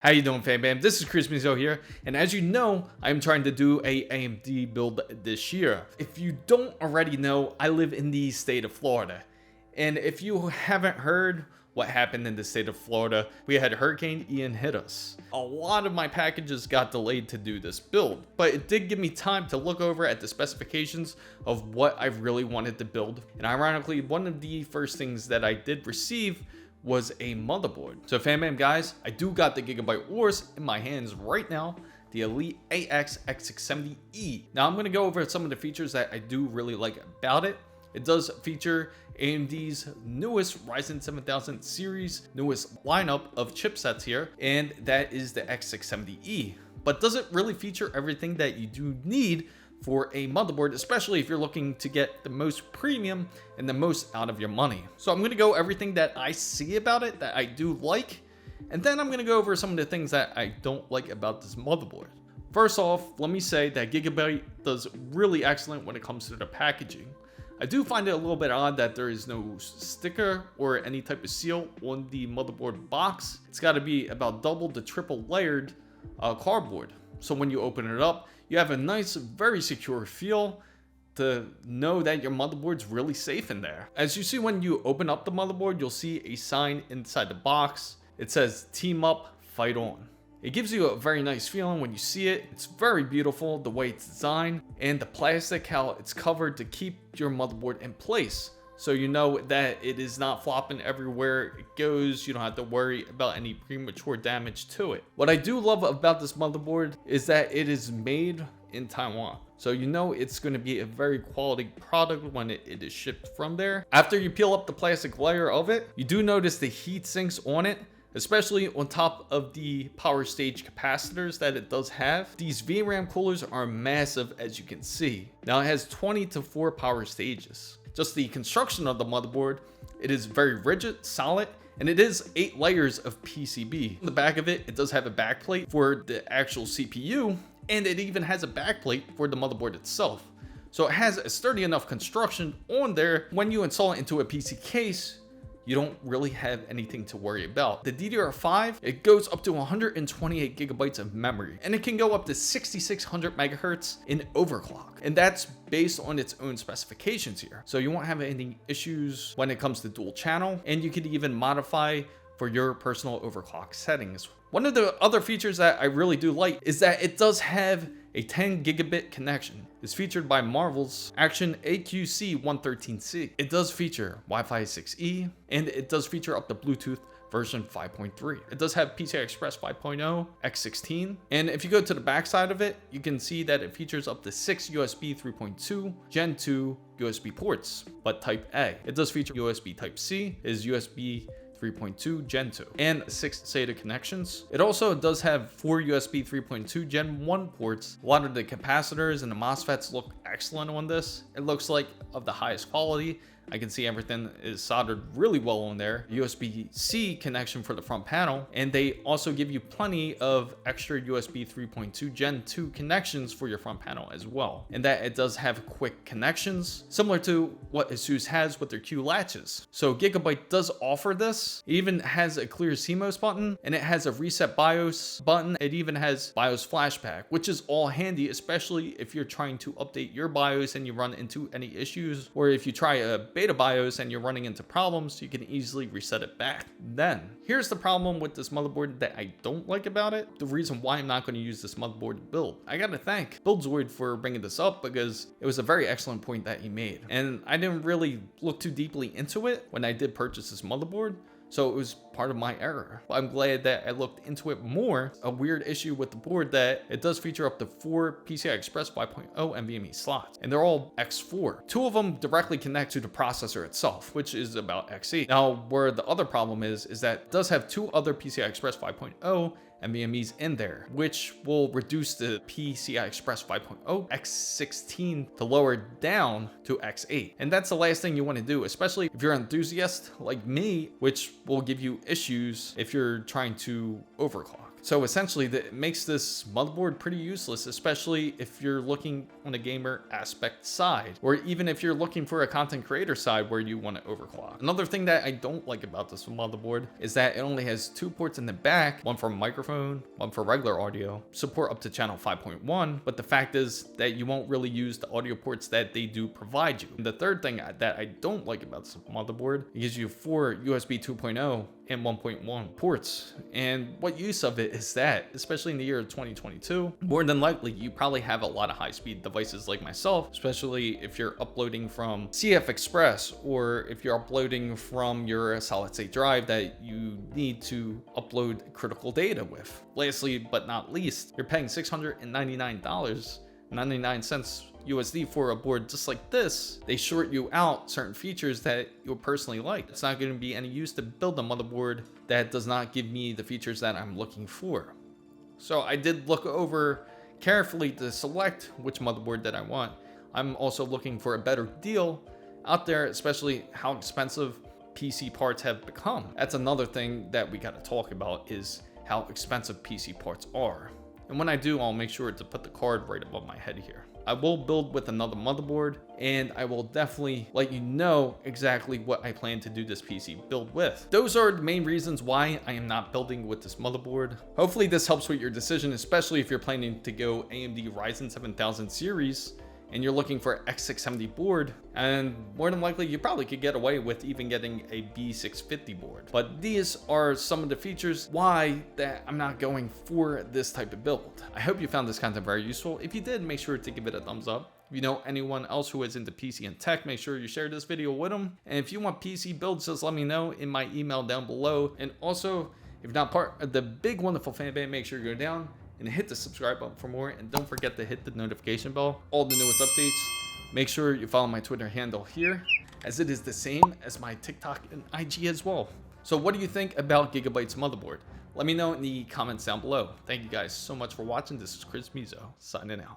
How you doing, fam bam? This is Chris Mizo here, and as you know, I'm trying to do a AMD build this year. If you don't already know, I live in the state of Florida, and if you haven't heard what happened in the state of Florida, we had Hurricane Ian hit us. A lot of my packages got delayed to do this build, but it did give me time to look over at the specifications of what I really wanted to build. And ironically, one of the first things that I did receive was a motherboard. So fam bam guys, I do got the Gigabyte Aorus in my hands right now, the Elite AX X670E. Now I'm gonna go over some of the features that I do really like about it. It does feature AMD's newest Ryzen 7000 series, newest lineup of chipsets here, and that is the X670E. But does it really feature everything that you do need for a motherboard, especially if you're looking to get the most premium and the most out of your money? So I'm going to go everything that I see about it that I do like, and then I'm going to go over some of the things that I don't like about this motherboard. First off, let me say that Gigabyte does really excellent when it comes to the packaging. I do find it a little bit odd that there is no sticker or any type of seal on the motherboard box. It's got to be about double to triple layered cardboard. So when you open it up, you have a nice, very secure feel to know that your motherboard's really safe in there. As you see, when you open up the motherboard, you'll see a sign inside the box. It says "Team Up, Fight On." It gives you a very nice feeling when you see it. It's very beautiful the way it's designed, and the plastic, how it's covered to keep your motherboard in place. So you know that it is not flopping everywhere it goes. You don't have to worry about any premature damage to it. What I do love about this motherboard is that it is made in Taiwan. So you know it's going to be a very quality product when it is shipped from there. After you peel up the plastic layer of it, you do notice the heat sinks on it, especially on top of the power stage capacitors that it does have. These VRAM coolers are massive, as you can see. Now it has 20 to 4 power stages. Just the construction of the motherboard, it is very rigid, solid, and it is 8 layers of PCB. On the back of it, it does have a backplate for the actual CPU, and it even has a backplate for the motherboard itself. So it has a sturdy enough construction on there. When you install it into a PC case, you don't really have anything to worry about. The DDR5, it goes up to 128 gigabytes of memory, and it can go up to 6600 megahertz in overclock. And that's based on its own specifications here. So you won't have any issues when it comes to dual channel, and you can even modify for your personal overclock settings. One of the other features that I really do like is that it does have a 10 gigabit connection. It's featured by Marvell's Action AQC113C. It does feature Wi-Fi 6E, and it does feature up to Bluetooth version 5.3. It does have PCI Express 5.0, X16, and if you go to the back side of it, you can see that it features up to 6 USB 3.2 Gen 2 USB ports, but Type A. It does feature USB Type C, is USB 3.2 Gen 2, and 6 SATA connections. It also does have 4 USB 3.2 Gen 1 ports. A lot of the capacitors and the MOSFETs look excellent on this. It looks like of the highest quality. I can see everything is soldered really well on there. USB-C connection for the front panel, and they also give you plenty of extra USB 3.2 Gen 2 connections for your front panel as well. And that it does have quick connections, similar to what ASUS has with their Q latches. So Gigabyte does offer this. It even has a clear CMOS button, and it has a reset BIOS button. It even has BIOS flashback, which is all handy, especially if you're trying to update your BIOS and you run into any issues, or if you try a beta BIOS and you're running into problems, you can easily reset it back. Then here's the problem with this motherboard that I don't like about it, the reason why I'm not going to use this motherboard to build. I gotta thank Buildzoid for bringing this up, because it was a very excellent point that he made, and I didn't really look too deeply into it when I did purchase this motherboard. So it was part of my error. But I'm glad that I looked into it more. A weird issue with the board that it does feature up to 4 PCI Express 5.0 NVMe slots, and they're all X4. 2 of them directly connect to the processor itself, which is about X8. Now, where the other problem is that it does have 2 other PCI Express 5.0 NVMe's in there, which will reduce the PCI Express 5.0 X16 to lower down to X8. And that's the last thing you want to do, especially if you're an enthusiast like me, which will give you issues if you're trying to overclock. So essentially, that makes this motherboard pretty useless, especially if you're looking on the gamer aspect side, or even if you're looking for a content creator side where you want to overclock. Another thing that I don't like about this motherboard is that it only has 2 ports in the back, one for microphone, one for regular audio, support up to channel 5.1, but the fact is that you won't really use the audio ports that they do provide you. And the third thing that I don't like about this motherboard, it gives you 4 USB 2.0 and 1.1 ports. And what use of it is that, especially in the year of 2022, more than likely you probably have a lot of high-speed devices like myself, especially if you're uploading from CF Express, or if you're uploading from your solid-state drive that you need to upload critical data with. Lastly, but not least, you're paying $699.99 USD for a board just like this. They short you out certain features that you'll personally like. It's not going to be any use to build a motherboard that does not give me the features that I'm looking for. So I did look over carefully to select which motherboard that I want. I'm also looking for a better deal out there, especially how expensive PC parts have become. That's another thing that we got to talk about, is how expensive PC parts are. And when I do, I'll make sure to put the card right above my head here. I will build with another motherboard, and I will definitely let you know exactly what I plan to do this PC build with. Those are the main reasons why I am not building with this motherboard. Hopefully this helps with your decision, especially if you're planning to go AMD Ryzen 7000 series and you're looking for an X670 board, and more than likely you probably could get away with even getting a B650 board. But these are some of the features why that I'm not going for this type of build. I hope you found this content very useful. If you did, make sure to give it a thumbs up. If you know anyone else who is into PC and tech, make sure you share this video with them. And if you want PC builds, just let me know in my email down below. And also, if you're not part of the big wonderful fan base, make sure you go down and hit the subscribe button for more, and don't forget to hit the notification bell, all the newest updates. Make sure you follow my Twitter handle here, as it is the same as my TikTok and IG as well. So what do you think about Gigabyte's motherboard? Let me know in the comments down below. Thank you guys so much for watching. This is Chris Mizo, signing out.